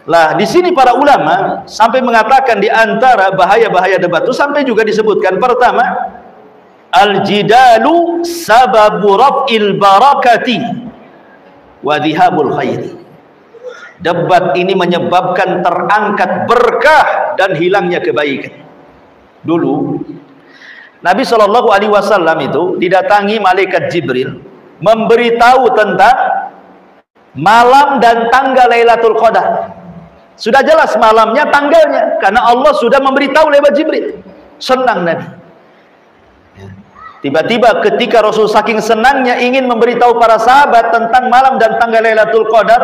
Lah di sini para ulama sampai mengatakan di antara bahaya-bahaya debat itu sampai juga disebutkan, pertama, al-jidalu sababu raf'il barakati wa dhihabul khairi. Debat ini menyebabkan terangkat berkah dan hilangnya kebaikan. Dulu Nabi SAW itu didatangi malaikat Jibril memberitahu tentang malam dan tanggal Lailatul Qadar. Sudah jelas malamnya, tanggalnya, karena Allah sudah memberitahu lewat Jibril. Senang Nabi. Tiba-tiba ketika Rasul saking senangnya ingin memberitahu para sahabat tentang malam dan tanggal Lailatul Qadar,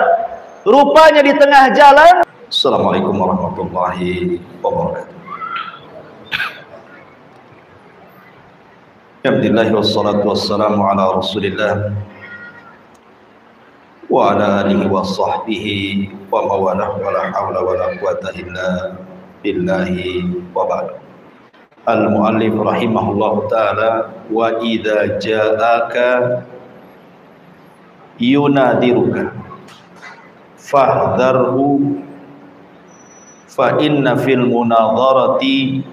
rupanya di tengah jalan. Assalamualaikum warahmatullahi wabarakatuh. Alhamdulillah wassalatu wassalamu ala Rasulillah wa ala alihi wa sahbihi wa mawalah wa la hawla wa la quwata illa billahi wa ba'd. Al-muallif rahimahullahu ta'ala, wa idza ja'aka yunadiruka fahdharhu fa inna fil munadharati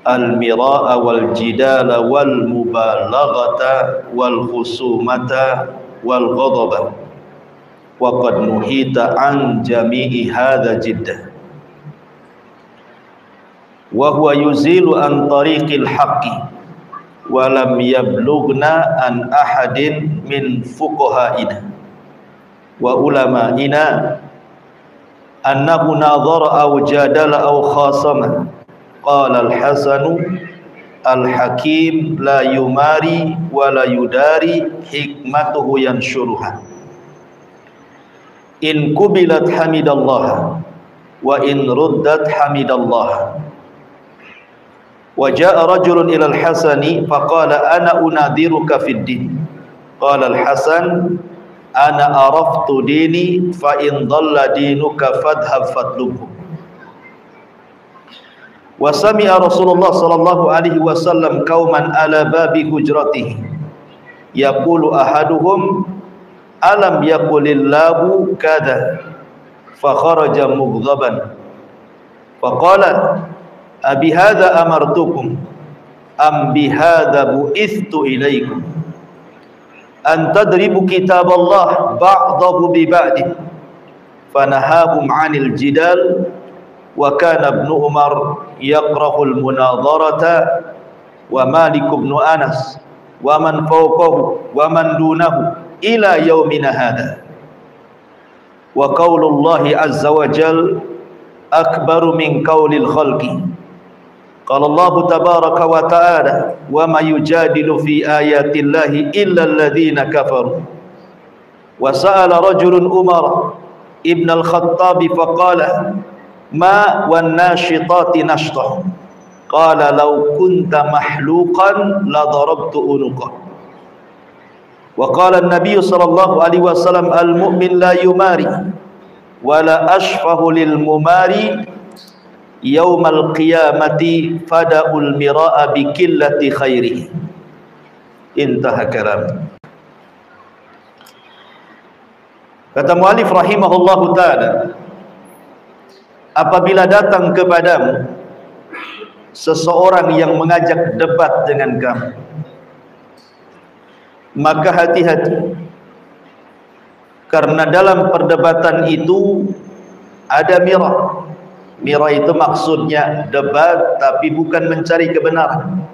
al-mira'a wal jidala wal mubalaghata wal khusumata wal ghadaba wa qad nuhita an jami'i hadha jiddah wa huwa yuzilu an tariqil haqqi wa lam yablughna an ahadin min fuqaha'ina wa ulama'ina annahu nadhara aw jadala aw khasama. Qala al-Hasanu al-Hakim la yumari wa la yudari hikmatuhu yanshuruha. In kubilat hamidallah wa in ruddat hamidallah. Wa jaa rajulun ila al-Hasani faqala ana unadiruka fid din. Qala al-Hasan ana araftu dini fa in dhalla dinuka fadhhab fatlubhu. Wa sami'a Rasulullah sallallahu alaihi wasallam qauman ala babi hujratihi yaqulu ahaduhum alam yaqulillahu kadza fa kharaja mughdaban fa qala abi hadza amartukum am bi hadza bu'ithtu ilaikum an tadribu kitaballah ba'dahu bi ba'din fanahahum 'anil jidal. Wa kana Ibnu Umar yaqrahul munadharata wa Malik ibn Anas wa man fawqahu wa man dunahu ila yaumina hadha. Wa qaulullahi azza wa jal akbaru min qaulil khalqi. Qala Allah tabaraka wa ta'ala wa ma yujadilu fi ayatillahi illa alladhina kafaru. Wa sa'ala rajulun Umar ibn al-Khattab faqala ma wan nashitati nashta. Qala law kunta mahluqan la darabtu unuqa. Wa qala an-nabiy sallallahu alaihi wasallam al-mu'min la yumari wa la ashfahu lil mumari yaumal qiyamati fada'ul mira'a bi qillati khairihi. Intaha kalam. Kata muallif rahimahullahu ta'ala, apabila datang kepadamu seseorang yang mengajak debat dengan kamu, maka hati-hati, karena dalam perdebatan itu ada mirah. Mirah itu maksudnya debat tapi bukan mencari kebenaran,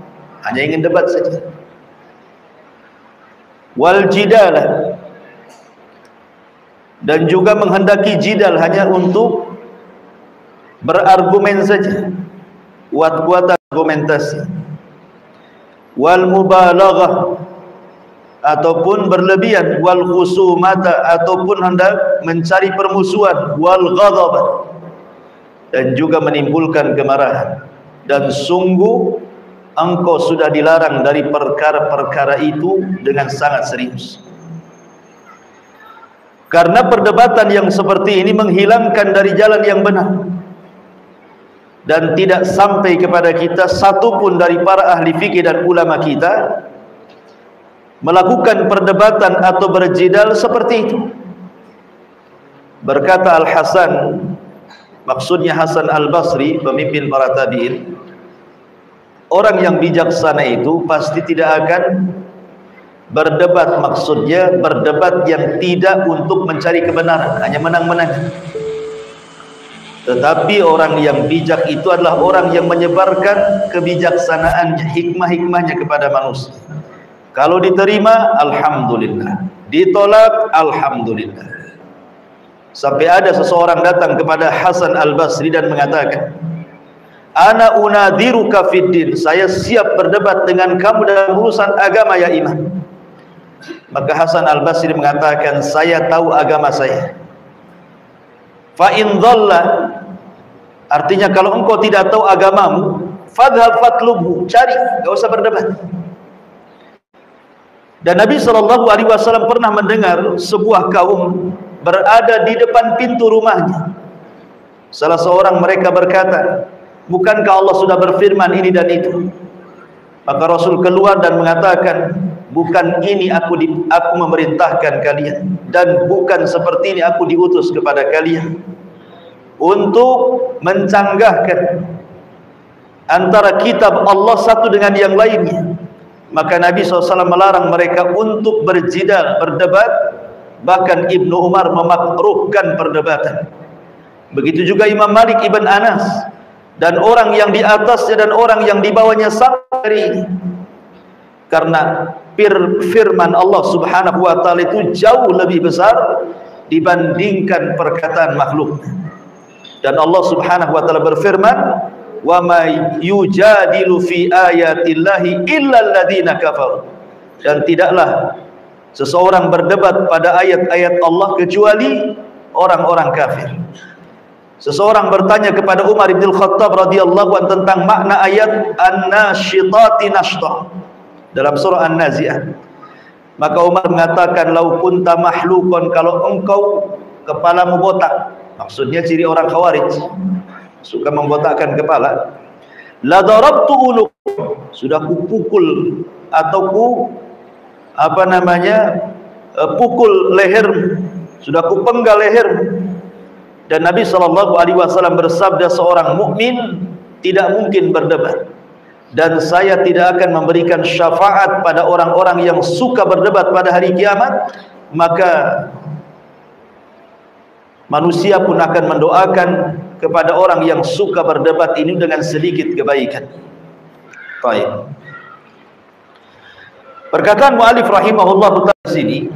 hanya ingin debat saja. Wal jidalah, dan juga menghendaki jidal hanya untuk berargumen saja, kuat-kuat argumentasi. Wal mubalaghah, ataupun berlebihan. Wal khusumata, ataupun hendak mencari permusuhan. Wal ghadabah, dan juga menimbulkan kemarahan. Dan sungguh engkau sudah dilarang dari perkara-perkara itu dengan sangat serius. Karena perdebatan yang seperti ini menghilangkan dari jalan yang benar, dan tidak sampai kepada kita satupun dari para ahli fikih dan ulama kita melakukan perdebatan atau berjidal seperti itu. Berkata Al-Hasan, maksudnya Hasan Al-Basri, pemimpin para tabi'in, orang yang bijaksana itu pasti tidak akan berdebat, maksudnya berdebat yang tidak untuk mencari kebenaran, hanya menang-menang. Tetapi orang yang bijak itu adalah orang yang menyebarkan kebijaksanaan, hikmah-hikmahnya kepada manusia. Kalau diterima, alhamdulillah. Ditolak, alhamdulillah. Sampai ada seseorang datang kepada Hasan Al-Basri dan mengatakan, ana unadhiruka fiddin, saya siap berdebat dengan kamu dalam urusan agama ya imam. Maka Hasan Al-Basri mengatakan, saya tahu agama saya. Fa in dhalla, artinya kalau engkau tidak tahu agamamu, fadhhab fatlubhu, cari, enggak usah berdebat. Dan Nabi SAW pernah mendengar sebuah kaum berada di depan pintu rumahnya. Salah seorang mereka berkata, bukankah Allah sudah berfirman ini dan itu? Maka Rasul keluar dan mengatakan, bukan ini aku memerintahkan kalian, dan bukan seperti ini aku diutus kepada kalian, untuk mencanggahkan antara kitab Allah satu dengan yang lainnya. Maka Nabi SAW melarang mereka untuk berjidal, berdebat. Bahkan Ibnu Umar memakruhkan perdebatan. Begitu juga Imam Malik Ibn Anas, dan orang yang di atasnya dan orang yang di bawahnya sampai hari ini. Karena firman Allah Subhanahu wa taala itu jauh lebih besar dibandingkan perkataan makhluk. Dan Allah Subhanahu wa taala berfirman, wa may yujadilu fi ayatillahi illa alladziina kafaru, dan tidaklah seseorang berdebat pada ayat-ayat Allah kecuali orang-orang kafir. Seseorang bertanya kepada Umar bin Khattab radhiyallahu anhu tentang makna ayat an-nasyitati nashta dalam surah An-Nazi'ah. Maka Umar mengatakan, lau kunta mahlukon, kalau engkau kepalamu botak, maksudnya ciri orang Khawarij, suka membotakkan kepala, la darabtu uluk, sudah kupukul atau pukul leher, sudah kupenggal leher. Dan Nabi SAW bersabda, seorang mukmin tidak mungkin berdebat, dan saya tidak akan memberikan syafaat pada orang-orang yang suka berdebat pada hari kiamat. Maka manusia pun akan mendoakan kepada orang yang suka berdebat ini dengan sedikit kebaikan. Baik. Perkataan mu'alif rahimahullah ta'ala sini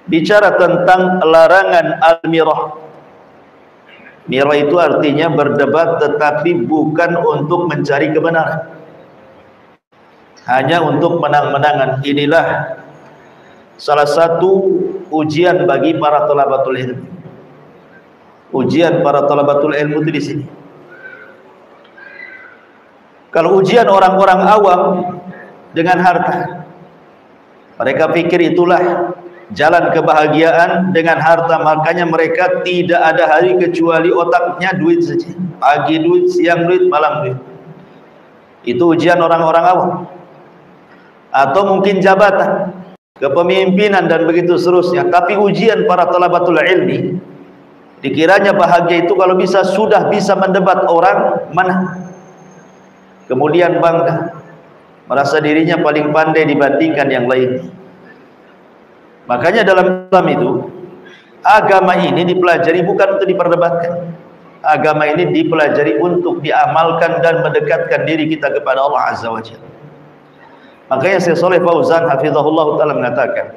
bicara tentang larangan al-mirah. Mirah itu artinya berdebat tetapi bukan untuk mencari kebenaran, hanya untuk menang-menangan. Inilah salah satu ujian bagi para thalabatul ilmu. Ujian para thalabatul ilmu itu di sini. Kalau ujian orang-orang awam dengan harta, mereka pikir itulah jalan kebahagiaan dengan harta, makanya mereka tidak ada hari kecuali otaknya duit saja. Pagi duit, siang duit, malam duit. Itu ujian orang-orang awam. Atau mungkin jabatan, kepemimpinan dan begitu seterusnya. Tapi ujian para thalabatul ilmi, dikiranya bahagia itu kalau sudah bisa mendebat orang, menang. Kemudian bangga, merasa dirinya paling pandai dibandingkan yang lain. Makanya dalam Islam itu, agama ini dipelajari bukan untuk diperdebatkan. Agama ini dipelajari untuk diamalkan dan mendekatkan diri kita kepada Allah Azza wa Jalla. Makanya Syekh Shalih Fauzan hafizahullah ta'ala mengatakan,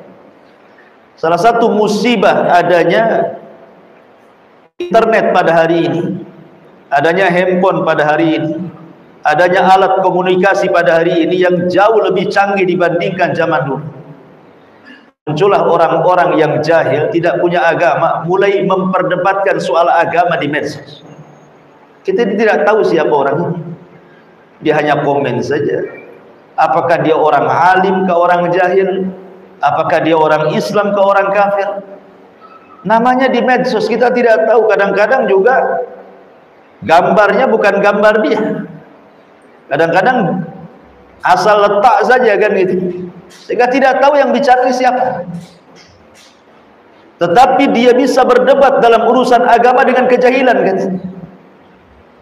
salah satu musibah adanya internet pada hari ini, adanya handphone pada hari ini, adanya alat komunikasi pada hari ini yang jauh lebih canggih dibandingkan zaman dulu. Muncullah orang-orang yang jahil, tidak punya agama, mulai memperdebatkan soal agama di medsos. Kita tidak tahu siapa orang ini. Dia hanya komen saja. Apakah dia orang alim ke orang jahil? Apakah dia orang Islam ke orang kafir? Namanya di medsos, kita tidak tahu. Kadang-kadang juga gambarnya bukan gambar dia. Kadang-kadang asal letak saja kan gitu, sehingga tidak tahu yang bicara siapa. tetapi dia bisa berdebat dalam urusan agama dengan kejahilan kan?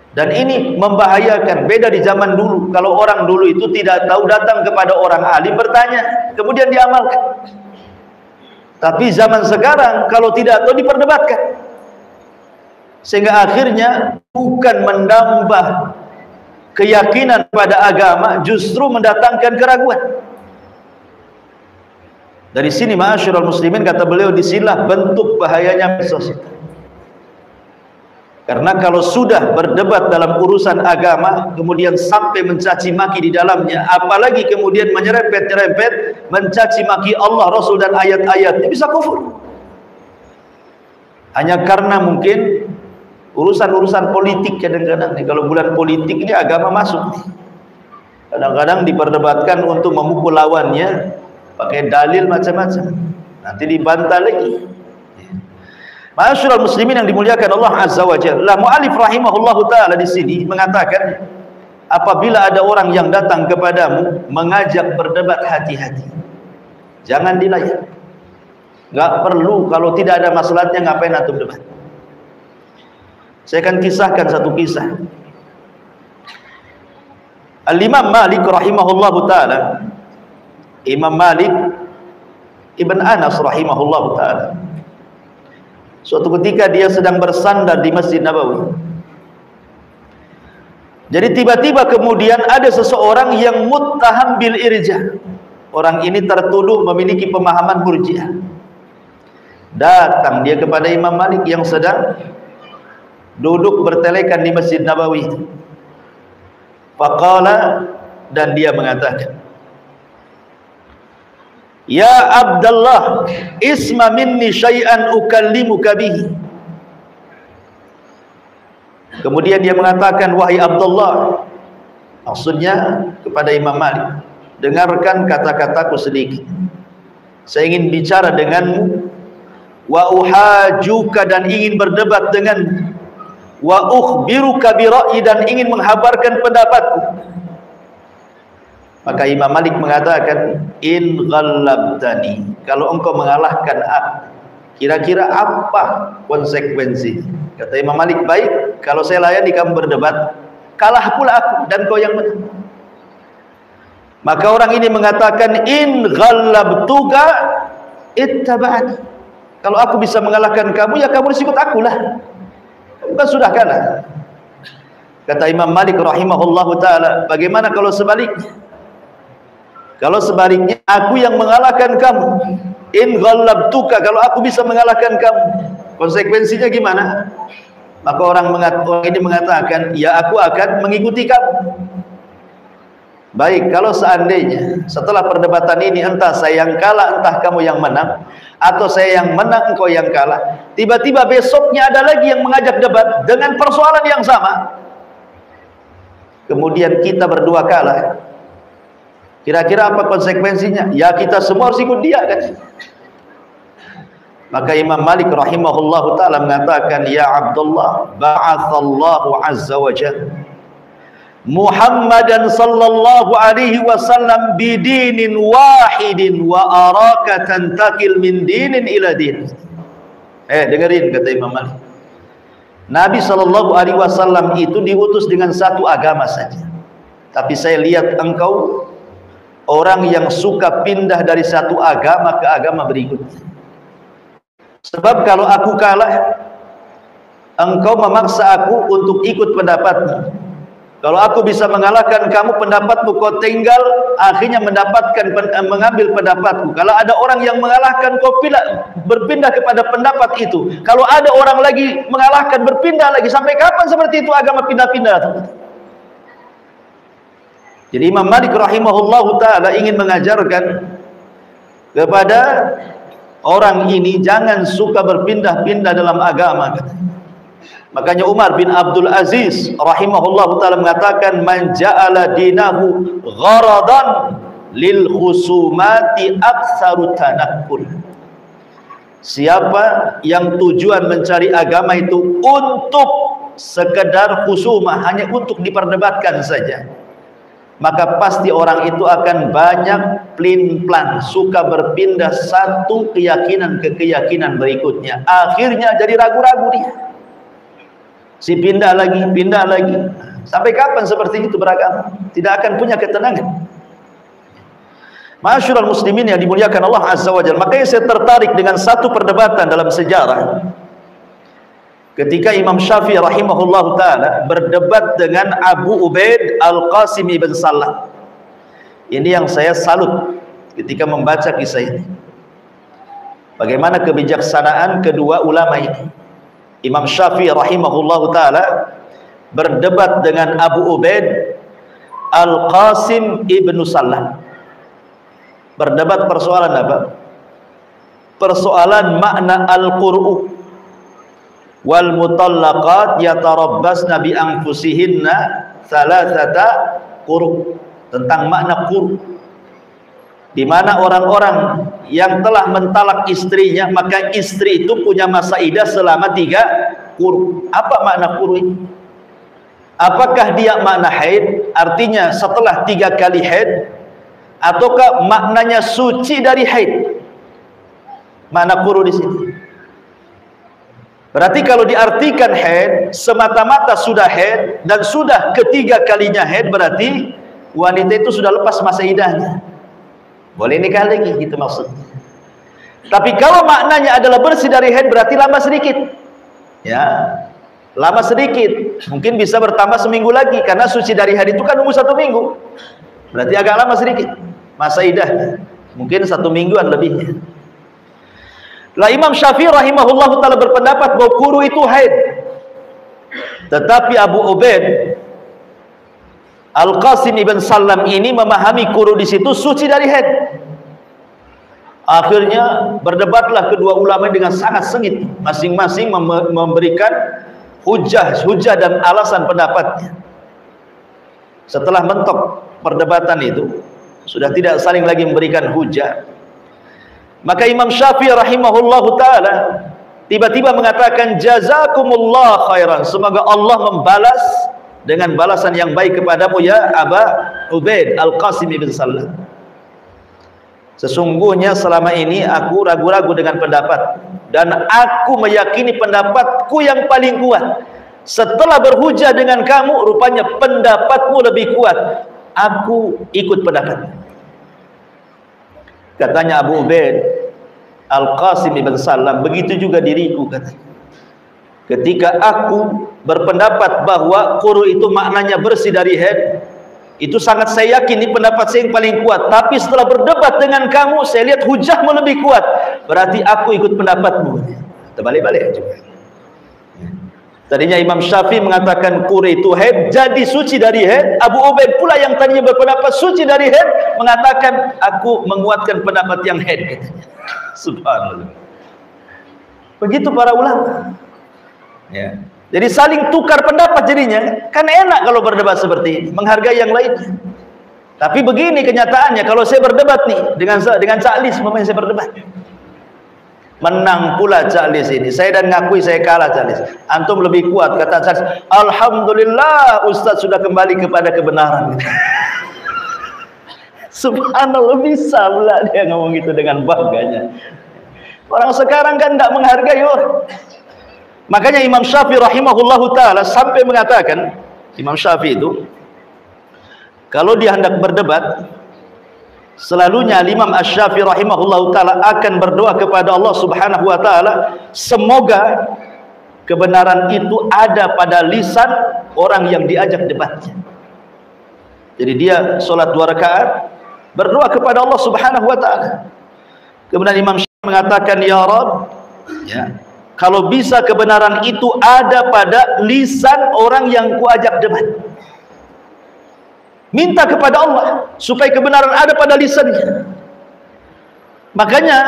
Dan ini membahayakan. Beda di zaman dulu. Kalau orang dulu itu tidak tahu, datang kepada orang alim bertanya, kemudian diamalkan. Tapi zaman sekarang kalau tidak tahu diperdebatkan, sehingga akhirnya bukan menambah keyakinan pada agama, justru mendatangkan keraguan. Dari sini ma'asyiral muslimin, kata beliau, disinilah bentuk bahayanya medsos. Karena kalau sudah berdebat dalam urusan agama, kemudian sampai mencaci maki di dalamnya, apalagi kemudian menyerempet-nyerempet, mencaci maki Allah, Rasul dan ayat-ayatnya, bisa kufur. Hanya karena mungkin urusan-urusan politik kadang-kadang nih, kalau bulan politik ini agama masuk. Kadang-kadang diperdebatkan untuk memukul lawannya, pakai dalil macam-macam, nanti dibantah lagi. Ma'asyiral muslimin yang dimuliakan Allah Azza wa Jalla, mu'alif rahimahullahu ta'ala di sini mengatakan, apabila ada orang yang datang kepadamu mengajak berdebat, hati-hati, jangan dilayan. Gak perlu, kalau tidak ada masalahnya ngapain antum debat. Saya akan kisahkan satu kisah. Al-Imam Malik rahimahullahu ta'ala, Imam Malik Ibn Anas rahimahullahu ta'ala, suatu ketika dia sedang bersandar di Masjid Nabawi. Jadi tiba-tiba kemudian ada seseorang yang muttaham bil irja. Orang ini tertuduh memiliki pemahaman Murji'ah. Datang dia kepada Imam Malik yang sedang duduk bertelekan di Masjid Nabawi. Faqala, dan dia mengatakan, ya Abdullah, isma minni syai'an ukallimuka bihi. Kemudian dia mengatakan, wahai Abdullah, maksudnya kepada Imam Malik, dengarkan kata-kataku sedikit. Saya ingin bicara denganmu, wa uhajuka, dan ingin berdebat denganmu, wa ukhbiruka bi ra'yi, dan ingin menghabarkan pendapatku. Maka Imam Malik mengatakan, in ghallabtani, kalau engkau mengalahkan aku, kira-kira apa konsekuensi? Kata Imam Malik, baik, kalau saya layani kamu berdebat, kalah pula aku dan kau yang menang. Maka orang ini mengatakan, in ghallabtuka ittaba'ani, kalau aku bisa mengalahkan kamu, ya kamu harus ikut akulah, bukan sudah kalah. Kata Imam Malik rahimahullahu ta'ala, bagaimana kalau sebaliknya? Kalau sebaliknya, aku yang mengalahkan kamu, in ghallabtuka, kalau aku bisa mengalahkan kamu, konsekuensinya gimana? Maka orang ini mengatakan, ya aku akan mengikuti kamu. Baik, kalau seandainya setelah perdebatan ini entah saya yang kalah, entah kamu yang menang, atau saya yang menang, engkau yang kalah, tiba-tiba besoknya ada lagi yang mengajak debat dengan persoalan yang sama, kemudian kita berdua kalah, kira-kira apa konsekuensinya? Ya kita semua harus ikut dia kan? Maka Imam Malik rahimahullahu ta'ala mengatakan, ya Abdullah, ba'athallahu azza wa jalla Muhammadan sallallahu alaihi wasallam bidinin wahidin wa araka tantakil min dinin ila din. Dengerin kata Imam Malik, Nabi sallallahu alaihi wasallam itu diutus dengan satu agama saja, tapi saya lihat engkau orang yang suka pindah dari satu agama ke agama berikutnya. Sebab kalau aku kalah, engkau memaksa aku untuk ikut pendapatmu. Kalau aku bisa mengalahkan kamu, pendapatmu kau tinggal, akhirnya mengambil pendapatku. Kalau ada orang yang mengalahkan, kau berpindah kepada pendapat itu. Kalau ada orang lagi mengalahkan, berpindah lagi. Sampai kapan seperti itu agama pindah-pindah? Jadi Imam Malik rahimahullahu ta'ala ingin mengajarkan kepada orang ini, jangan suka berpindah-pindah dalam agama. Makanya Umar bin Abdul Aziz rahimahullahu ta'ala mengatakan, man ja'ala dinahu gharadan lil khusumati aktsaru tanakkul. Siapa yang tujuan mencari agama itu untuk sekedar khusumah, hanya untuk diperdebatkan saja, maka pasti orang itu akan banyak plin-plan, suka berpindah satu keyakinan ke keyakinan berikutnya. Akhirnya jadi ragu-ragu dia. Si pindah lagi. Sampai kapan seperti itu beragama? Tidak akan punya ketenangan. Ma'asyiral muslimin yang dimuliakan Allah Azza wa Jalla. Makanya saya tertarik dengan satu perdebatan dalam sejarah. Ketika Imam Syafi'i rahimahullah ta'ala berdebat dengan Abu Ubaid Al-Qasim ibn Sallam. Ini yang saya salut ketika membaca kisah ini. Bagaimana kebijaksanaan kedua ulama ini. Imam Syafi'i rahimahullah ta'ala berdebat dengan Abu Ubaid Al-Qasim ibn Sallam. Berdebat persoalan apa? Persoalan makna al-qur'u. Wal mutallaqat yatarabbasna bi anfusihinna thalathata quru'. Tentang makna quru'. Di mana orang-orang yang telah mentalak istrinya, maka istri itu punya masa iddah selama 3 quru'. Apa makna quru' ini? Apakah dia makna haid? Artinya setelah 3 kali haid, ataukah maknanya suci dari haid? Makna quru' di sini. Berarti kalau diartikan haid, semata-mata sudah haid dan sudah ketiga kalinya haid, berarti wanita itu sudah lepas masa iddahnya. Boleh nikah lagi, gitu maksudnya. Tapi kalau maknanya adalah bersih dari haid, berarti lama sedikit. Ya, lama sedikit. Mungkin bisa bertambah seminggu lagi, karena suci dari haid itu kan nunggu 1 minggu. Berarti agak lama sedikit masa iddahnya. Mungkin 1 mingguan lebihnya. Lah Imam Syafi'i rahimahullah ta'ala berpendapat bahwa quru itu haid. Tetapi Abu Ubaid Al-Qasim ibn Sallam ini memahami quru di situ suci dari haid. Akhirnya berdebatlah kedua ulama dengan sangat sengit, masing-masing memberikan hujah dan alasan pendapatnya. Setelah mentok perdebatan itu, sudah tidak saling lagi memberikan hujah, maka Imam Syafi'i rahimahullahu ta'ala tiba-tiba mengatakan, jazakumullah khairan, semoga Allah membalas dengan balasan yang baik kepadamu ya Aba Ubaid Al-Qasim ibn Sallam. Sesungguhnya selama ini aku ragu-ragu dengan pendapat, dan aku meyakini pendapatku yang paling kuat. Setelah berhujah dengan kamu, rupanya pendapatmu lebih kuat. Aku ikut pendapat. Katanya Abu Ubaid Al-Qasim ibn Sallam, begitu juga diriku, katanya. Ketika aku berpendapat bahwa quru itu maknanya bersih dari haid, itu sangat saya yakin ini pendapat saya yang paling kuat. Tapi setelah berdebat dengan kamu, saya lihat hujahmu lebih kuat, berarti aku ikut pendapatmu. Terbalik-balik juga. Tadinya Imam Syafi'i mengatakan quru itu haid, jadi suci dari haid. Abu Ubaid pula yang tadinya berpendapat suci dari haid, mengatakan aku menguatkan pendapat yang haid, katanya. Subhanallah. Begitu para ulama. Ya. Jadi saling tukar pendapat jadinya. Kan enak kalau berdebat seperti ini, menghargai yang lainnya. Tapi begini kenyataannya, kalau saya berdebat nih dengan Caklis, memang saya berdebat, menang pula Caklis ini. Saya dan ngakui saya kalah Caklis. Antum lebih kuat, kata Caklis. Alhamdulillah Ustaz sudah kembali kepada kebenaran. Subhanallah, bisa pula dia ngomong gitu dengan bangganya. Orang sekarang kan tidak menghargai orang. Makanya Imam Syafi'i rahimahullahu ta'ala sampai mengatakan, Imam Syafi'i itu kalau dia hendak berdebat, selalunya Imam Asy-Syafi'i rahimahullahu ta'ala akan berdoa kepada Allah subhanahu wa ta'ala, semoga kebenaran itu ada pada lisan orang yang diajak debatnya. Jadi dia sholat 2 rakaat, berdoa kepada Allah subhanahu wa ta'ala. Kemudian Imam Syafi'i mengatakan, ya Rabb, ya, kalau bisa kebenaran itu ada pada lisan orang yang kuajak debat. Minta kepada Allah supaya kebenaran ada pada lisannya. Makanya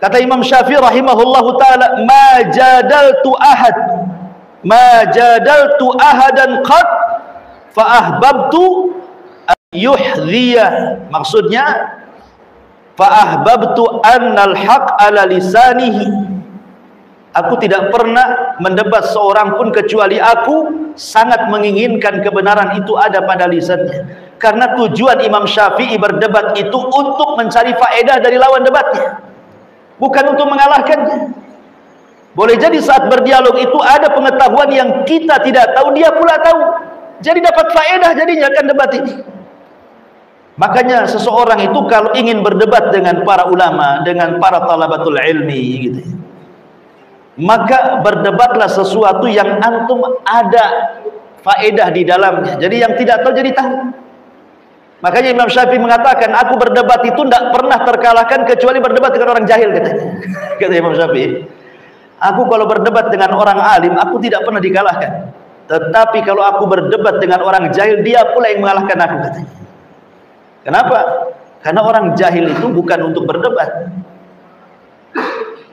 kata Imam Syafi'i rahimahullahu ta'ala, ma jadaltu ahadan qad fa ahbabtu an yuhdhiya. Maksudnya fa ahbabtu annal haq ala lisanihi. Aku tidak pernah mendebat seorang pun kecuali aku sangat menginginkan kebenaran itu ada pada lisannya. Karena tujuan Imam Syafi'i berdebat itu untuk mencari faedah dari lawan debatnya, bukan untuk mengalahkannya. Boleh jadi saat berdialog itu ada pengetahuan yang kita tidak tahu, dia pula tahu. Jadi dapat faedah jadinya kan debat ini. Makanya seseorang itu kalau ingin berdebat dengan para ulama, dengan para talabatul ilmi gitu, maka berdebatlah sesuatu yang antum ada faedah di dalamnya. Jadi yang tidak tahu jadi tahu. Makanya Imam Syafi'i mengatakan, aku berdebat itu tidak pernah terkalahkan kecuali berdebat dengan orang jahil, katanya. Kata Imam Syafi'i, aku kalau berdebat dengan orang alim, aku tidak pernah dikalahkan. Tetapi kalau aku berdebat dengan orang jahil, dia pula yang mengalahkan aku, katanya. Kenapa? Karena orang jahil itu bukan untuk berdebat.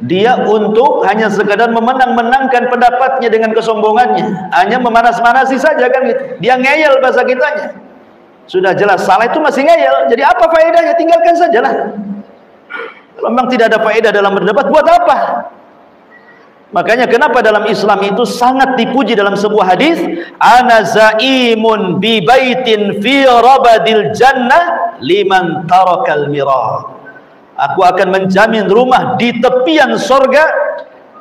Dia untuk hanya sekadar memenang-menangkan pendapatnya dengan kesombongannya. Hanya memanas-manasi saja kan gitu. Dia ngeyel bahasa kitanya. Sudah jelas salah itu masih ngeyel. Jadi apa faedahnya? Tinggalkan sajalah. Kalau memang tidak ada faedah dalam berdebat, buat apa? Makanya kenapa dalam Islam itu sangat dipuji dalam sebuah hadis, ana zaimun bi baitin fi rabadil jannah liman tarakal mirah. Aku akan menjamin rumah di tepian sorga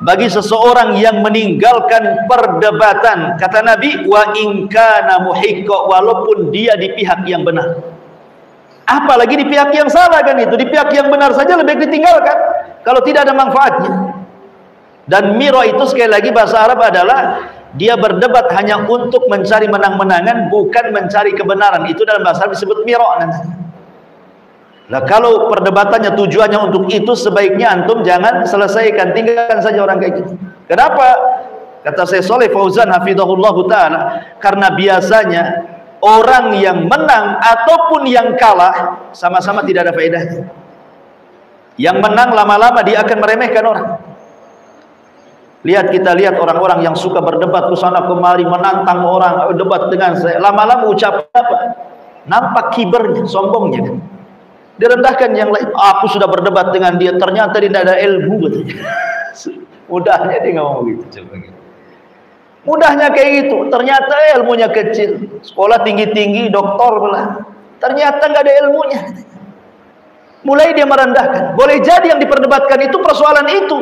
bagi seseorang yang meninggalkan perdebatan. Kata Nabi, wa in kana muhiqqa, walaupun dia di pihak yang benar. Apalagi di pihak yang salah kan itu. Di pihak yang benar saja lebih ditinggalkan kalau tidak ada manfaatnya. Dan miro itu sekali lagi bahasa Arab adalah dia berdebat hanya untuk mencari menang-menangan, bukan mencari kebenaran. Itu dalam bahasa Arab disebut miro. Nah, kalau perdebatannya tujuannya untuk itu, sebaiknya antum jangan selesaikan, tinggalkan saja orang kayak gitu. Kenapa? Kata Syekh Shalih Fauzan hafizahullah taala, karena biasanya orang yang menang ataupun yang kalah sama-sama tidak ada faedahnya. Yang menang lama-lama dia akan meremehkan orang. Kita lihat orang-orang yang suka berdebat ke sana kemari, menantang orang, debat dengan saya. Lama-lama ucap apa? Nampak kibernya, sombongnya kan. Direndahkan yang lain. Aku sudah berdebat dengan dia, ternyata dia tidak ada ilmu, katanya. Mudahnya dia ngomong gitu. Mudahnya kayak gitu. Ternyata ilmunya kecil. Sekolah tinggi-tinggi, doktor pula. Ternyata nggak ada ilmunya. Mulai dia merendahkan. Boleh jadi yang diperdebatkan itu persoalan itu.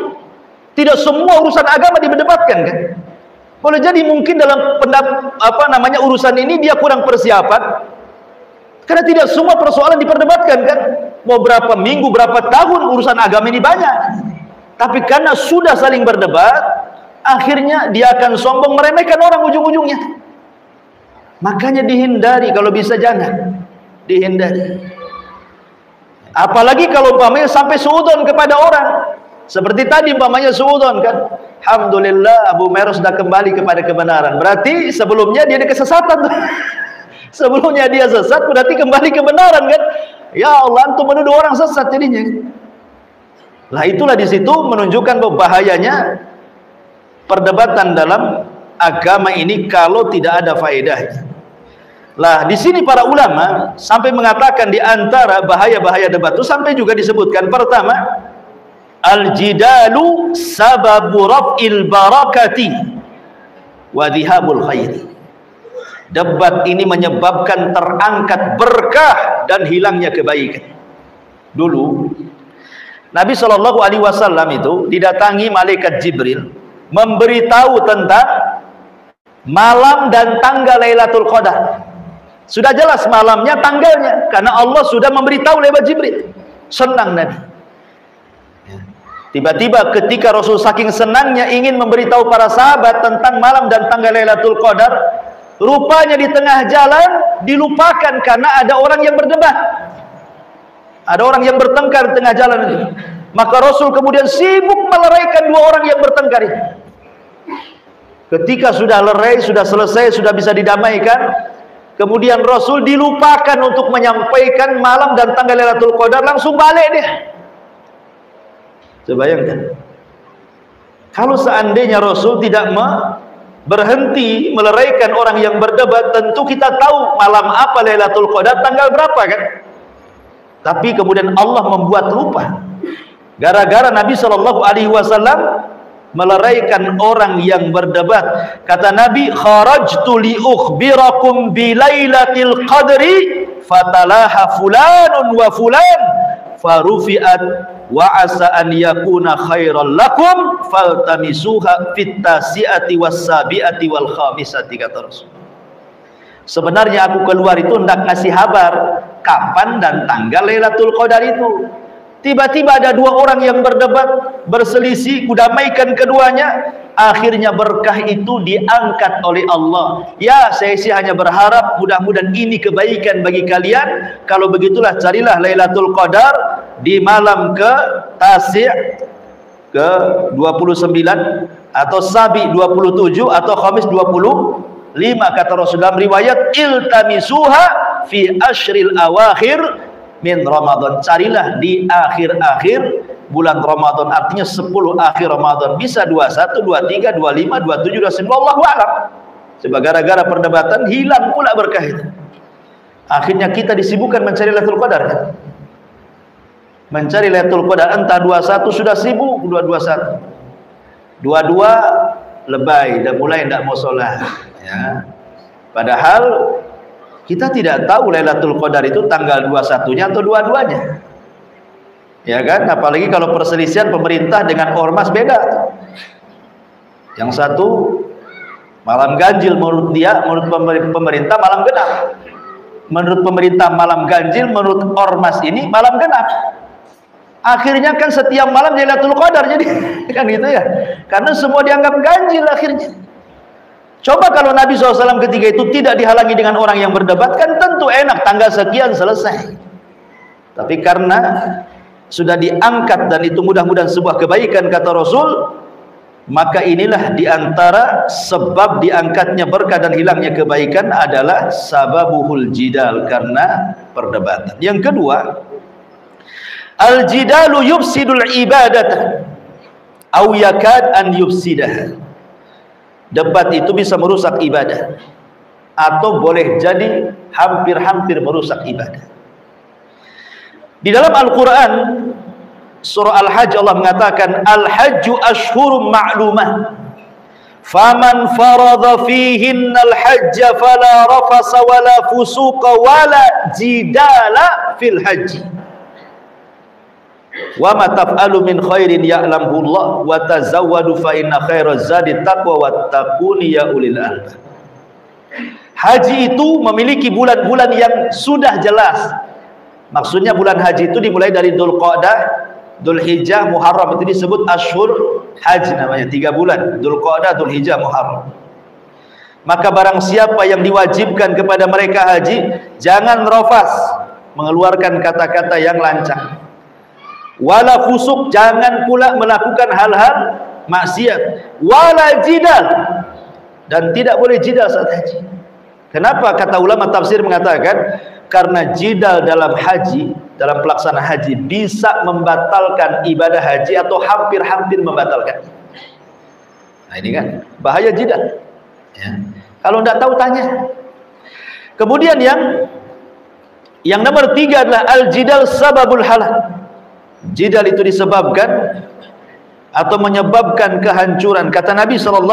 Tidak semua urusan agama diperdebatkan kan. Boleh jadi mungkin dalam urusan ini dia kurang persiapan. Karena tidak semua persoalan diperdebatkan kan. Mau berapa minggu, berapa tahun urusan agama ini banyak. Tapi karena sudah saling berdebat, akhirnya dia akan sombong, meremehkan orang ujung-ujungnya. Makanya dihindari, kalau bisa jangan. Dihindari. Apalagi kalau umpamanya sampai suudzon kepada orang. Seperti tadi umpamanya suudzon kan. Alhamdulillah Abu Meros sudah kembali kepada kebenaran. Berarti sebelumnya dia di kesesatan. Sebelumnya dia sesat, berarti kembali kebenaran kan. Ya Allah, antum menuduh orang sesat jadinya. Lah itulah di situ menunjukkan bahayanya perdebatan dalam agama ini kalau tidak ada faedahnya. Lah di sini para ulama sampai mengatakan di antara bahaya-bahaya debat itu sampai juga disebutkan, pertama, al-jidalu sababu raf'il barakati wa dhihabul khairi. Debat ini menyebabkan terangkat berkah dan hilangnya kebaikan. Dulu Nabi SAW itu didatangi malaikat Jibril memberitahu tentang malam dan tanggal Lailatul Qadar. Sudah jelas malamnya, tanggalnya, karena Allah sudah memberitahu lewat Jibril. Senang Nabi. Tiba-tiba ketika Rasul saking senangnya ingin memberitahu para sahabat tentang malam dan tanggal Lailatul Qadar, rupanya di tengah jalan dilupakan karena ada orang yang berdebat. Ada orang yang bertengkar di tengah jalan itu. Maka Rasul kemudian sibuk meleraikan dua orang yang bertengkar itu. Ketika sudah lerai, sudah selesai, sudah bisa didamaikan, kemudian Rasul dilupakan untuk menyampaikan malam dan tanggal Lailatul Qadar, langsung balik dia. Coba bayangkan. Kalau seandainya Rasul tidak berhenti meleraikan orang yang berdebat, tentu kita tahu malam apa Lailatul Qadar, tanggal berapa kan. Tapi kemudian Allah membuat lupa. Gara-gara Nabi SAW meleraikan orang yang berdebat. Kata Nabi, kharajtu li ukhbirakum bi lailatul qadri fatalaha fulanun wa fulan farufi'at wa asa an yakuna khairan lakum faltamisuha fit tasi'ati was sabi'ati wal khamisati, kata Rasul. Sebenarnya aku keluar itu hendak ngasih kabar kapan dan tanggal Lailatul Qadar itu. Tiba-tiba ada dua orang yang berdebat, berselisih, kudamaikan keduanya. Akhirnya berkah itu diangkat oleh Allah. Ya, saya sih hanya berharap mudah-mudahan ini kebaikan bagi kalian. Kalau begitulah carilah Lailatul Qadar di malam ke Tasi' ke 29 atau Sabi 27 atau Khamis 25, kata Rasulullah dalam riwayat, iltamisuha fi ashril awakhir min Ramadan. Carilah di akhir-akhir bulan Ramadan, artinya 10 akhir Ramadan, bisa 21, 23, 25, 27, 29, wallahu a'lam. Sebab gara-gara perdebatan hilang pula berkah itu. Akhirnya kita disibukkan mencari Lailatul Qadar kan? Mencari Lailatul Qadar, entah 21 sudah sibuk, 21 lebay, dah mulai tidak mau sholat ya. Padahal kita tidak tahu Lailatul Qadar itu tanggal 21-nya atau 22-nya. Ya kan? Apalagi kalau perselisihan pemerintah dengan ormas beda. Yang satu malam ganjil menurut dia, menurut pemerintah malam genap. Menurut pemerintah malam ganjil, menurut ormas ini malam genap. Akhirnya kan setiap malam Lailatul Qadar, jadi kan gitu ya. Karena semua dianggap ganjil akhirnya. Coba kalau Nabi SAW ketika itu tidak dihalangi dengan orang yang berdebat, kan tentu enak, tanggal sekian selesai. Tapi karena sudah diangkat dan itu mudah-mudahan sebuah kebaikan, kata Rasul, maka inilah diantara sebab diangkatnya berkah dan hilangnya kebaikan adalah sababuhul jidal, karena perdebatan. Yang kedua, al-jidalu yufsidul ibadata aw yakad an yufsidah. Debat itu bisa merusak ibadah atau boleh jadi hampir-hampir merusak ibadah. Di dalam Al-Quran surah Al-Hajj Allah mengatakan, Al-Hajju ashhurum ma'lumah faman faradha fihinna al-hajja fala rafasa wala fusuqa wala jidala fil hajji wa ma taf'alu min khairin ya'lamhu Allah wa tazawwadu fa inna khairaz zadi taqwa wattaquni ya ulil albab. Haji itu memiliki bulan-bulan yang sudah jelas. Maksudnya bulan haji itu dimulai dari Dzulqa'dah, Dzulhijjah, Muharram, itu disebut ashhur haji namanya, 3 bulan, Dzulqa'dah, Dzulhijjah, Muharram. Maka barang siapa yang diwajibkan kepada mereka haji, jangan rafas, mengeluarkan kata-kata yang lancang. Wala fusuk, jangan pula melakukan hal-hal maksiat. Wala jidal, dan tidak boleh jidal saat haji. Kenapa? Kata ulama tafsir mengatakan, karena jidal dalam haji, dalam pelaksanaan haji, bisa membatalkan ibadah haji atau hampir-hampir membatalkan. Nah ini kan bahaya jidal ya. Kalau tidak tahu tanya. Kemudian yang nomor 3 adalah al-jidal sababul halal. Jidal itu disebabkan atau menyebabkan kehancuran. Kata Nabi SAW,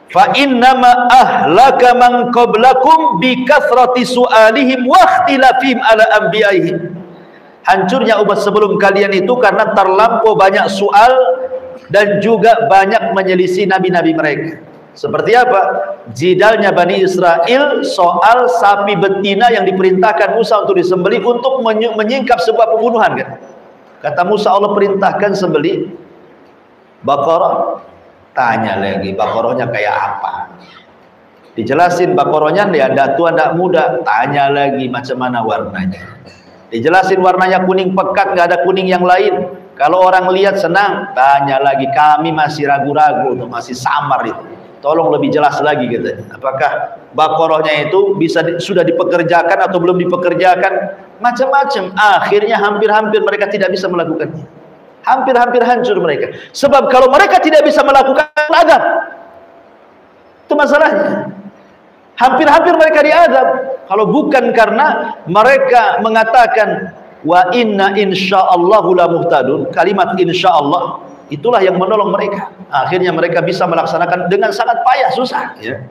fa innama ahlaka man qablakum bi kathrati su'alihim wa ikhtilafihim ala anbiya'ihim. Hancurnya umat sebelum kalian itu karena terlampau banyak soal dan juga banyak menyelisih nabi-nabi mereka. Seperti apa? Jidalnya Bani Israel soal sapi betina yang diperintahkan Musa untuk disembelih untuk menyingkap sebuah pembunuhan kan? Kata Musa, Allah perintahkan sembelih Baqarah. Tanya lagi, Baqarahnya kayak apa? Dijelasin Baqarahnya dia tidak tua, tidak muda. Tanya lagi macam mana warnanya. Dijelasin warnanya kuning pekat, nggak ada kuning yang lain. Kalau orang lihat senang. Tanya lagi, kami masih ragu-ragu, masih samar itu. Tolong lebih jelas lagi katanya. Apakah Baqarahnya itu sudah dipekerjakan atau belum dipekerjakan? Macam-macam. Akhirnya hampir-hampir mereka tidak bisa melakukannya. Hampir-hampir hancur mereka. Sebab kalau mereka tidak bisa melakukan azab, itu masalahnya. Hampir-hampir mereka diazab. Kalau bukan karena mereka mengatakan wa inna insyaallahu la muhtadun. Kalimat insyaallah Itulah yang menolong mereka. Akhirnya mereka bisa melaksanakan dengan sangat payah, susah. Ya.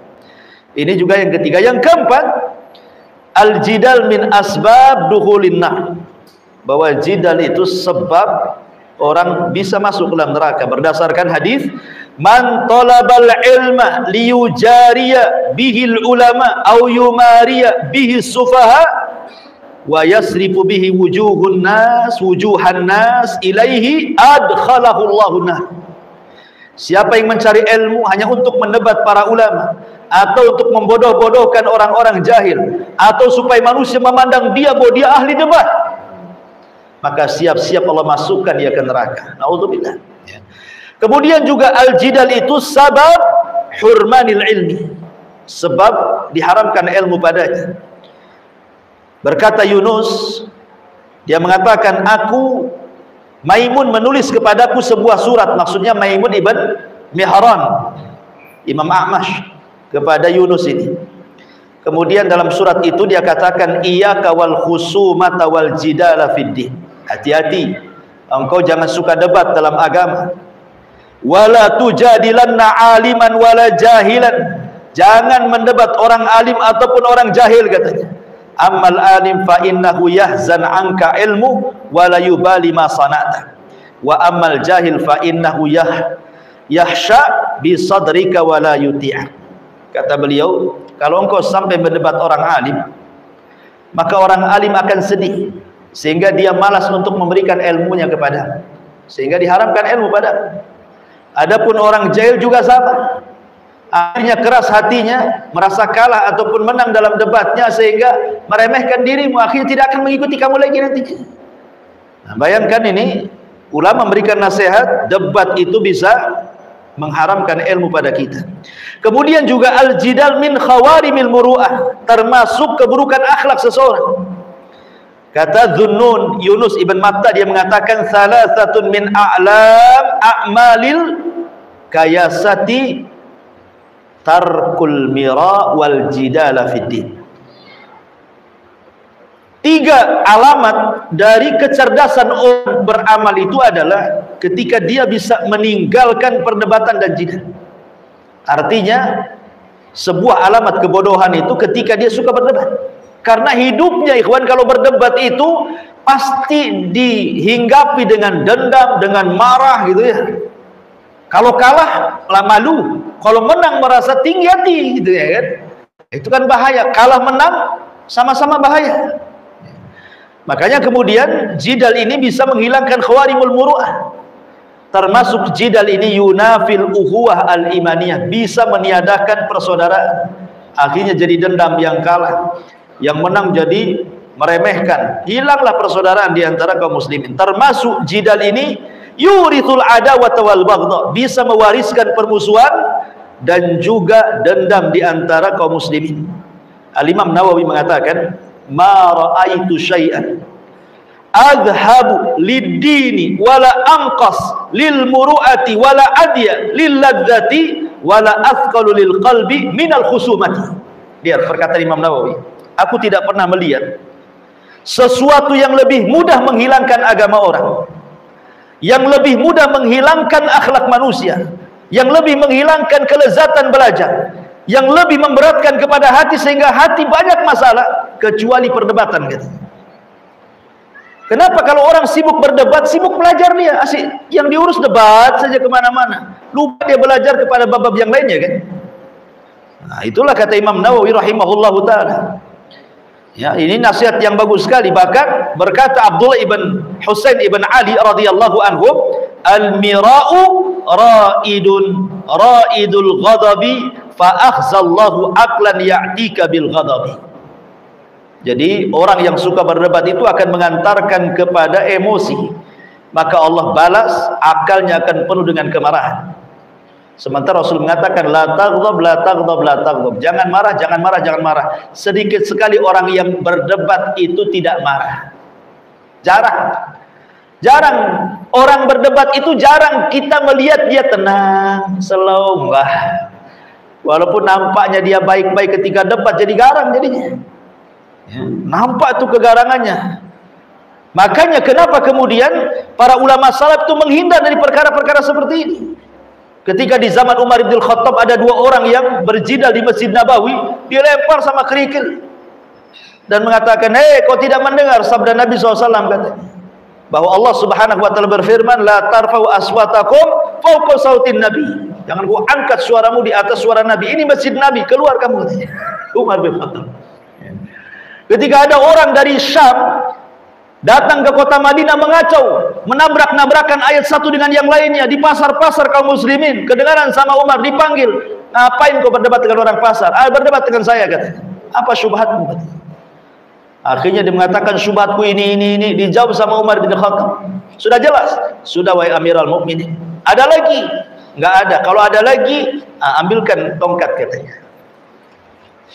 Ini juga yang ketiga. Yang keempat, al-jidal min asbab dukhulin nar. Bahwa jidal itu sebab orang bisa masuk ke dalam neraka berdasarkan hadis, man talabal ilma liyujariya bihil ulama au yumariya bihi sufaha wa yasrifu bihi wujuhan nas ilaihi adkhalahu Allahu nar. Siapa yang mencari ilmu hanya untuk mendebat para ulama atau untuk membodoh-bodohkan orang-orang jahil atau supaya manusia memandang dia bahwa dia ahli debat, maka siap-siap Allah masukkan dia ke neraka. Naudzubillah. Ya. Kemudian juga al-jidal itu sabab hurmanil ilmi, sebab diharamkan ilmu padanya. Berkata Yunus, dia mengatakan, aku Maimun menulis kepadaku sebuah surat, maksudnya Maimun ibn Mihran, Imam A'mash, kepada Yunus ini. Kemudian dalam surat itu dia katakan, iyyaka wal khusumata wal jidala fid din. Hati-hati, engkau jangan suka debat dalam agama. Wala tujadilanna aliman wala jahilan. Jangan mendebat orang alim ataupun orang jahil, katanya. Ammal alim fa innahu yahzan anka ilmu wala yubali ma sana'ta. Wa ammal jahil fa innahu yahsha bi sadrika wala yuti'a. Kata beliau, kalau engkau sampai mendebat orang alim, maka orang alim akan sedih, sehingga dia malas untuk memberikan ilmunya kepada, sehingga diharamkan ilmu pada. Adapun orang jahil juga sama, akhirnya keras hatinya, merasa kalah ataupun menang dalam debatnya, sehingga meremehkan dirimu, akhirnya tidak akan mengikuti kamu lagi nantinya. Nah, bayangkan ini, ulama memberikan nasihat, debat itu bisa mengharamkan ilmu pada kita. Kemudian juga al-jidal min khawarimil muru'ah, termasuk keburukan akhlak seseorang. Kata Dhunnun Yunus ibn Matta, dia mengatakan salasatun min a'lam a'malil kayasati tarkul mira wal jidala fiddin. 3 alamat dari kecerdasan orang beramal itu adalah ketika dia bisa meninggalkan perdebatan dan jidal. Artinya sebuah alamat kebodohan itu ketika dia suka berdebat. Karena hidupnya ikhwan kalau berdebat itu pasti dihinggapi dengan dendam, dengan marah gitu ya. Kalau kalah malu, kalau menang merasa tinggi hati gitu ya kan. Itu kan bahaya. Kalah menang sama-sama bahaya. Makanya kemudian jidal ini bisa menghilangkan khawarimul muru'ah. Termasuk jidal ini yunafil uhuwah al-imaniyah, bisa meniadakan persaudaraan. Akhirnya jadi dendam yang kalah, yang menang jadi meremehkan. Hilanglah persaudaraan di antara kaum muslimin. Termasuk jidal ini yurithul adawata wal baghdha, bisa mewariskan permusuhan dan juga dendam di antara kaum muslimin. Al-Imam Nawawi mengatakan, ma ra'aitu syai'an adhabu lid-dini wala anqas lil muru'ati wala adya lil ladzati wala athqalu lil qalbi minal khusumati. Lihat perkataan Imam Nawawi, aku tidak pernah melihat sesuatu yang lebih mudah menghilangkan agama orang, yang lebih mudah menghilangkan akhlak manusia, yang lebih menghilangkan kelezatan belajar, yang lebih memberatkan kepada hati sehingga hati banyak masalah, kecuali perdebatan gitu. Kenapa? Kalau orang sibuk berdebat, sibuk belajar dia, asik, yang diurus debat saja kemana-mana, lupa dia belajar kepada bab-bab yang lainnya kan. Nah, itulah kata Imam Nawawi rahimahullahu ta'ala. Ya, ini nasihat yang bagus sekali. Bahkan berkata Abdullah ibn Husain ibn Ali radhiyallahu anhu, al-mira'u ra'idul ghadabi fa akhzallahu aqlan ya'tika bil ghadabi. Jadi orang yang suka berdebat itu akan mengantarkan kepada emosi, maka Allah balas akalnya akan penuh dengan kemarahan. Sementara Rasul mengatakan la taghdab la taghdab la taghdab, jangan marah, jangan marah, jangan marah. Sedikit sekali orang yang berdebat itu tidak marah. Jarang orang berdebat itu, jarang kita melihat dia tenang, slow, enggak. Walaupun nampaknya dia baik-baik ketika debat, jadi garang jadinya. Ya, nampak tuh kegarangannya. Makanya kenapa kemudian para ulama salaf itu menghindar dari perkara-perkara seperti ini. Ketika di zaman Umar bin Khattab ada dua orang yang berjidal di Masjid Nabawi, dilempar sama kerikil dan mengatakan, "Hei, kau tidak mendengar sabda Nabi SAW," katanya, bahwa Allah Subhanahu wa taala berfirman, "La tarfa'u aswatakum fawqa sautin Nabi." Jangan kau angkat suaramu di atas suara Nabi. Ini masjid Nabi, keluar kamu, katanya. Umar bin Khattab. Ketika ada orang dari Syam datang ke kota Madinah mengacau, menabrak-nabrakan ayat satu dengan yang lainnya di pasar-pasar kaum muslimin, kedengaran sama Umar, dipanggil, "Ngapain kau berdebat dengan orang pasar?" "Berdebat dengan saya," katanya. "Apa syubhatmu?" katanya. Akhirnya dia mengatakan, "Syubhatku ini." Dijawab sama Umar bin Khattab. Sudah jelas? "Sudah, wahai Amirul Mukminin." "Ada lagi?" "Enggak ada." "Kalau ada lagi, ambilkan tongkat," katanya.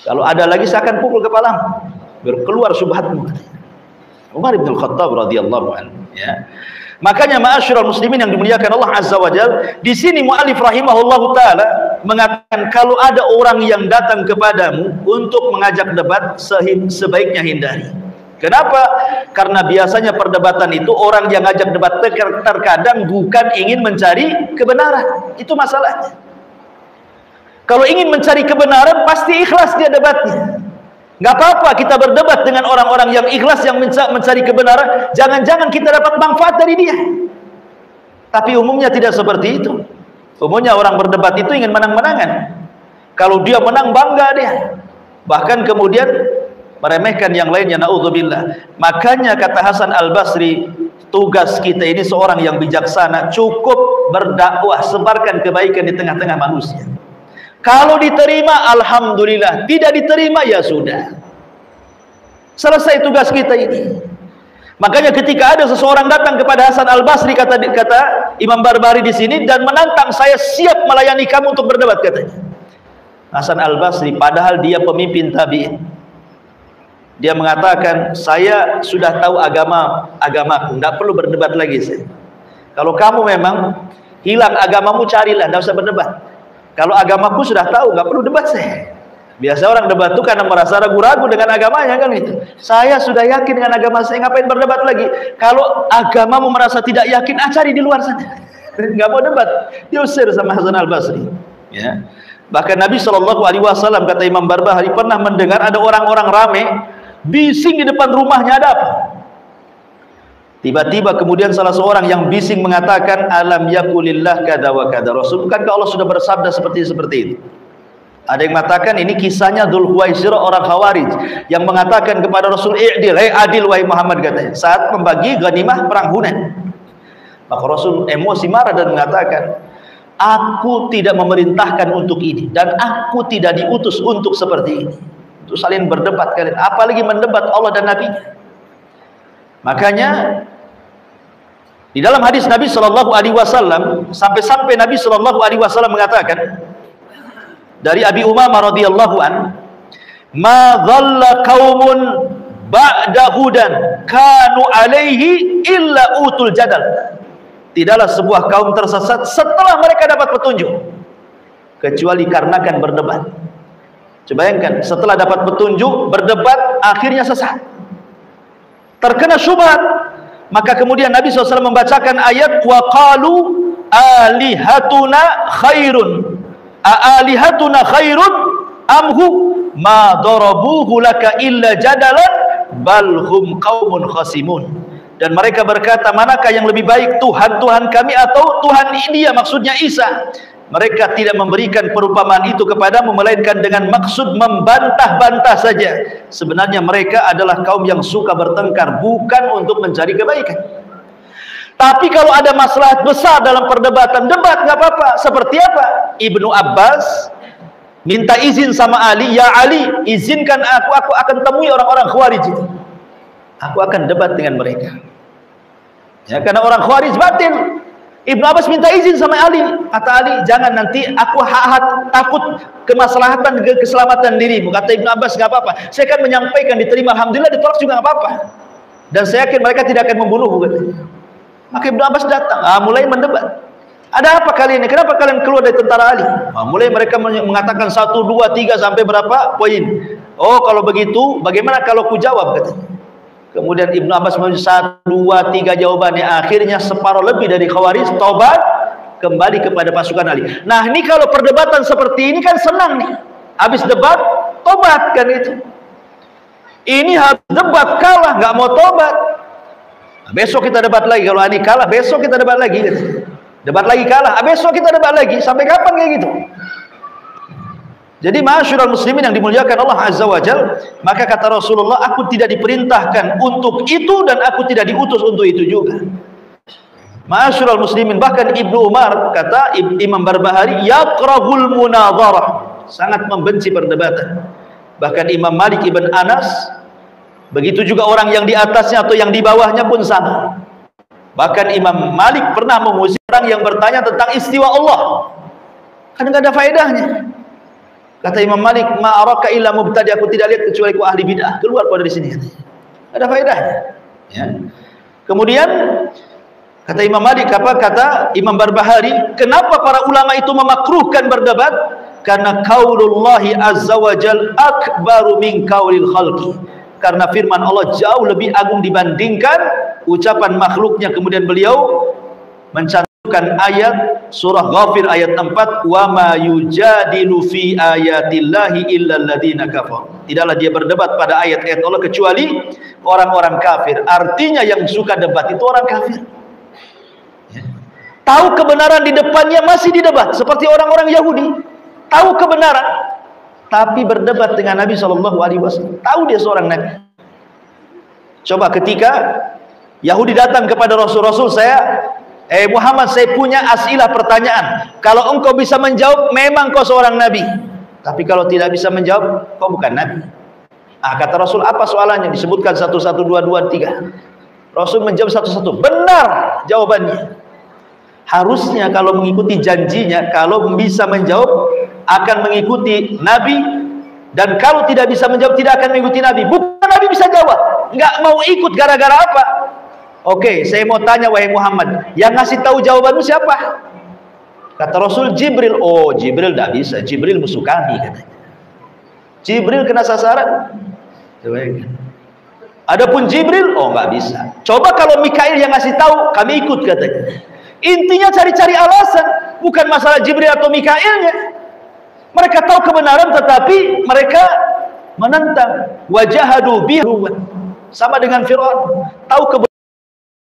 "Kalau ada lagi saya akan pukul kepalamu biar keluar syubhatmu," katanya. Umar bin Khattab radhiyallahu anhu, ya. Makanya ma'asyiral muslimin yang dimuliakan Allah Azza wa Jalla, di sini muallif rahimahullahu taala mengatakan kalau ada orang yang datang kepadamu untuk mengajak debat, sebaiknya hindari. Kenapa? Karena biasanya perdebatan itu orang yang ngajak debat terkadang bukan ingin mencari kebenaran. Itu masalahnya. Kalau ingin mencari kebenaran pasti ikhlas dia debatnya. Gak apa-apa kita berdebat dengan orang-orang yang ikhlas, yang mencari kebenaran. Jangan-jangan kita dapat manfaat dari dia. Tapi umumnya tidak seperti itu. Umumnya orang berdebat itu ingin menang-menangan. Kalau dia menang, bangga dia. Bahkan kemudian meremehkan yang lainnya, na'udzubillah. Makanya kata Hasan Al-Basri, tugas kita ini seorang yang bijaksana, cukup berdakwah, sebarkan kebaikan di tengah-tengah manusia. Kalau diterima, alhamdulillah. Tidak diterima, ya sudah. Selesai tugas kita ini. Makanya ketika ada seseorang datang kepada Hasan Al-Basri, kata Imam Barbari di sini, dan menantang, "Saya siap melayani kamu untuk berdebat," katanya. Hasan Al-Basri, padahal dia pemimpin tabi'in, dia mengatakan, "Saya sudah tahu agamaku, tidak perlu berdebat lagi saya. Kalau kamu memang hilang agamamu, carilah, tidak usah berdebat. Kalau agamaku sudah tahu, nggak perlu debat saya." Biasa orang debat itu karena merasa ragu-ragu dengan agamanya, kan itu. Saya sudah yakin dengan agama saya, ngapain berdebat lagi? Kalau agamamu merasa tidak yakin, cari di luar sana. Nggak mau debat, diusir sama Hasan Al-Basri. Ya. Bahkan Nabi SAW, kata Imam Barbahari, pernah mendengar ada orang-orang rame bising di depan rumahnya. Ada apa? Tiba-tiba kemudian salah seorang yang bising mengatakan, "Alam yakulillah kada wa kada Rasul." Bukankah Allah sudah bersabda seperti itu? Ada yang mengatakan ini kisahnya Dzul Khuwaisirah, orang Khawarij, yang mengatakan kepada Rasul, "I'dil, hei adil wahai Muhammad," katanya, saat membagi ghanimah perang Hunain. Maka Rasul emosi, marah dan mengatakan, "Aku tidak memerintahkan untuk ini, dan aku tidak diutus untuk seperti ini, untuk saling berdebat kalian, apalagi mendebat Allah dan Nabi-Nya." Makanya di dalam hadis Nabi SAW, sampai Nabi SAW mengatakan dari Abi Umamah radhiyallahu an, "Ma dhalla qaumun ba'da hudan kanu alaihi illa utul jadal." Tidaklah sebuah kaum tersesat setelah mereka dapat petunjuk, kecuali karenakan berdebat. Coba bayangkan, setelah dapat petunjuk, berdebat, akhirnya sesat, terkena syubhat. Maka kemudian Nabi SAW membacakan ayat, "Wa qalu alihatuna khairun alihatuna khairun amhu ma darabuhu laka illa jadalan bal hum qaumun khasimun." Dan mereka berkata, "Manakah yang lebih baik, Tuhan kami atau Tuhan India?" Maksudnya Isa. Mereka tidak memberikan perumpamaan itu kepadamu melainkan dengan maksud membantah-bantah saja. Sebenarnya mereka adalah kaum yang suka bertengkar, bukan untuk mencari kebaikan. Tapi kalau ada maslahat besar dalam perdebatan, debat nggak apa-apa. Seperti apa? Ibnu Abbas minta izin sama Ali, "Ya Ali, izinkan aku akan temui orang-orang Khawarij itu. Aku akan debat dengan mereka." Ya, karena orang Khawarij batil. Ibnu Abbas minta izin sama Ali. Kata Ali, "Jangan, nanti aku takut kemaslahatan, keselamatan dirimu." Kata Ibnu Abbas, "Nggak apa-apa. Saya akan menyampaikan, diterima, alhamdulillah, ditolak juga nggak apa-apa. Dan saya yakin mereka tidak akan membunuhmu," katanya. Maka Ibnu Abbas datang, mulai mendebat. "Ada apa kalian ini? Kenapa kalian keluar dari tentara Ali?" Mulai mereka mengatakan 1, 2, 3 sampai berapa poin. "Oh, kalau begitu, bagaimana kalau ku jawab?" katanya. Kemudian Ibnu Abbas memberi 1, 2, 3 jawabannya. Akhirnya separuh lebih dari Khawarij taubat kembali kepada pasukan Ali. Nah, ini kalau perdebatan seperti ini kan senang nih. Habis debat, tobat kan itu. Ini habis debat kalah, nggak mau tobat. Nah, besok kita debat lagi. Kalau ini kalah, besok kita debat lagi. Gitu. Debat lagi kalah, besok kita debat lagi. Sampai kapan kayak gitu? Jadi ma'asyiral muslimin yang dimuliakan Allah Azza wa Jal, maka kata Rasulullah, aku tidak diperintahkan untuk itu dan aku tidak diutus untuk itu juga. Ma'asyiral muslimin, bahkan Ibnu Umar, kata Imam Barbahari, yakrahul munadharah, sangat membenci perdebatan. Bahkan Imam Malik ibn Anas, begitu juga orang yang di atasnya atau yang di bawahnya pun sama. Bahkan Imam Malik pernah mengusir orang yang bertanya tentang istiwa Allah, kan nggak ada faedahnya. Kata Imam Malik, ma'araka illa mubtadi, aku tidak lihat kecuali ku ahli bid'ah. Keluar pada di sini. Ada faedahnya. Ya. Kemudian kata Imam Malik, apa kata Imam Barbahari, kenapa para ulama itu memakruhkan berdebat? Karena qaulullahi azza wa jal akbaru min qaulil khalqi. Karena firman Allah jauh lebih agung dibandingkan ucapan makhluknya. Kemudian beliau mencantumkan ayat surah Ghafir ayat 4, wa ma yujadilu fi ayatillahi illa alladziina kafaru. Tidaklah dia berdebat pada ayat-ayat Allah kecuali orang-orang kafir. Artinya yang suka debat itu orang kafir. Ya. Tahu kebenaran di depannya masih didebat seperti orang-orang Yahudi. Tahu kebenaran tapi berdebat dengan Nabi SAW. Tahu dia seorang Nabi. Coba ketika Yahudi datang kepada Rasul, Muhammad, saya punya asilah pertanyaan. Kalau engkau bisa menjawab, memang kau seorang Nabi. Tapi kalau tidak bisa menjawab, kau bukan Nabi. Kata Rasul, apa soalannya? Disebutkan 1, 1, 2, 2, 3. Rasul menjawab satu-satu. Benar jawabannya. Harusnya kalau mengikuti janjinya, kalau bisa menjawab, akan mengikuti Nabi. Dan kalau tidak bisa menjawab, tidak akan mengikuti Nabi. Bukan Nabi bisa jawab. Nggak mau ikut gara-gara apa? Oke, saya mau tanya wahai Muhammad, yang ngasih tahu jawabanmu siapa? Kata Rasul, Jibril. Oh, Jibril tidak bisa. Jibril musuh kami katanya. Jibril kena sasaran. Adapun Jibril, oh nggak bisa. Coba kalau Mikail yang ngasih tahu, kami ikut katanya. Intinya cari-cari alasan, bukan masalah Jibril atau Mikailnya. Mereka tahu kebenaran tetapi mereka menentang. Wajahadu bihi, sama dengan Fir'aun, tahu kebenaran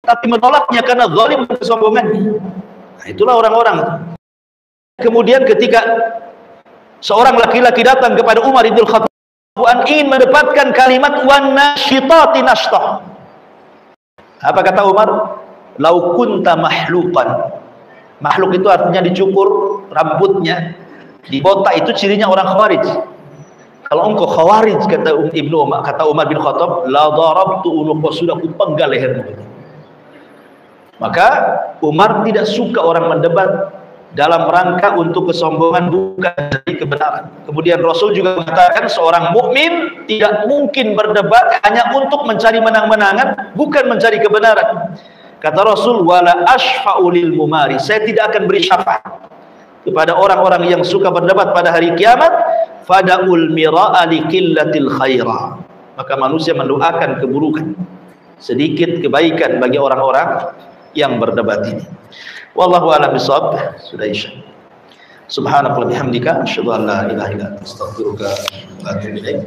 tapi menolaknya karena zalim dan kesombongan. Nah, itulah orang-orang. Kemudian ketika seorang laki-laki datang kepada Umar bin Khattab ingin mendapatkan kalimat wan nasyitati nashtah. Apa kata Umar? Lau kunta mahluqan. Makhluk itu artinya dicukur rambutnya, dibotak, itu cirinya orang Khawarij. Kalau engkau Khawarij, kata Umar bin Khattab, la darabtu unuqa, sudah kupenggal lehermu. Maka Umar tidak suka orang mendebat dalam rangka untuk kesombongan, bukan dari kebenaran. Kemudian Rasul juga mengatakan seorang mukmin tidak mungkin berdebat hanya untuk mencari menang-menangan, bukan mencari kebenaran. Kata Rasul, wala ashfa'u lil mumari, saya tidak akan beri syafaat kepada orang-orang yang suka berdebat pada hari kiamat. Fada'ul mira'a li qillatil khaira, maka manusia mendoakan keburukan, sedikit kebaikan bagi orang-orang yang berdebat ini. Wallahu a'lam bishawab. Sudah isya. Subhanakallahumma bihamdika asyhadu an la ilaha illa anta astaghfiruka wa atubu ilaik.